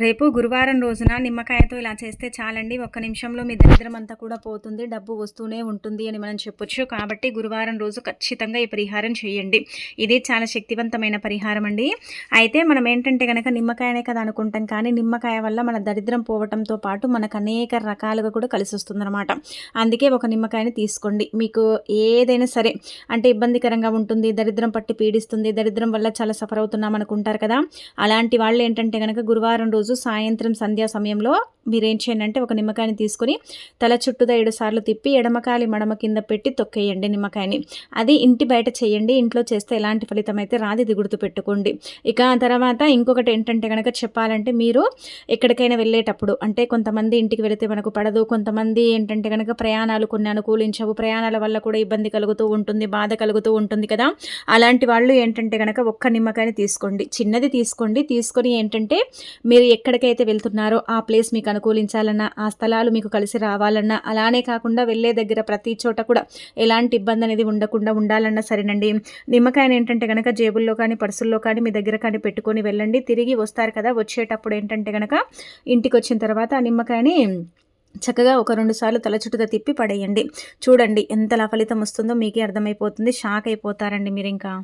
రేపు గురువారం రోజున నిమ్మకాయతో ఇలా చేస్తే చాలండి. ఒక్క నిమిషంలో మీ దరిద్రం అంతా కూడా పోతుంది, డబ్బు వస్తూనే ఉంటుంది అని మనం చెప్పొచ్చు. కాబట్టి గురువారం రోజు ఖచ్చితంగా ఈ పరిహారం చేయండి. ఇది చాలా శక్తివంతమైన పరిహారం అండి. అయితే మనం ఏంటంటే కనుక నిమ్మకాయనే కదా అనుకుంటాం, కానీ నిమ్మకాయ వల్ల మన దరిద్రం పోవటంతో పాటు మనకు అనేక రకాలుగా కూడా కలిసి వస్తుందన్నమాట. అందుకే ఒక నిమ్మకాయని తీసుకోండి. మీకు ఏదైనా సరే అంటే ఇబ్బందికరంగా ఉంటుంది, దరిద్రం పట్టి పీడిస్తుంది, దరిద్రం వల్ల చాలా సఫర్ అవుతున్నాం అనుకుంటారు కదా, అలాంటి వాళ్ళు ఏంటంటే కనుక గురువారం రోజు సాయంత్రం సంధ్యా సమయంలో మీరేం చేయండి అంటే ఒక నిమ్మకాయని తీసుకొని తల చుట్టూదా 7 సార్లు తిప్పి ఎడమకాలి మడమ కింద పెట్టి తొక్కేయండి నిమ్మకాయని. అది ఇంటి బయట చేయండి. ఇంట్లో చేస్తే ఎలాంటి ఫలితం అయితే రాదు, ఇది గుర్తుపెట్టుకోండి. ఇక తర్వాత ఇంకొకటి ఏంటంటే కనుక చెప్పాలంటే, మీరు ఎక్కడికైనా వెళ్ళేటప్పుడు అంటే కొంతమంది ఇంటికి వెళితే మనకు పడదు, కొంతమంది ఏంటంటే కనుక ప్రయాణాలు కొన్ని అనుకూలించవు, ప్రయాణాల వల్ల కూడా ఇబ్బంది కలుగుతూ ఉంటుంది, బాధ కలుగుతూ ఉంటుంది కదా, అలాంటి వాళ్ళు ఏంటంటే కనుక ఒక్క నిమ్మకాయని తీసుకోండి, చిన్నది తీసుకోండి. తీసుకొని ఏంటంటే మీరు ఎక్కడికైతే వెళ్తున్నారో ఆ ప్లేస్ మీకు అనుకూలించాలన్నా, ఆ స్థలాలు మీకు కలిసి రావాలన్నా, అలానే కాకుండా వెళ్ళే దగ్గర ప్రతి చోట కూడా ఎలాంటి ఇబ్బంది అనేది ఉండకుండా ఉండాలన్నా సరేనండి, నిమ్మకాయని ఏంటంటే కనుక జేబుల్లో కానీ పర్సుల్లో కానీ మీ దగ్గర కానీ పెట్టుకొని వెళ్ళండి. తిరిగి వస్తారు కదా, వచ్చేటప్పుడు ఏంటంటే కనుక ఇంటికి వచ్చిన తర్వాత ఆ నిమ్మకాయని చక్కగా ఒక 2 సార్లు తల చుట్టూతో తిప్పి పడేయండి. చూడండి ఎంతలా ఫలితం వస్తుందో మీకే అర్థమైపోతుంది. షాక్ అయిపోతారండి మీరు ఇంకా.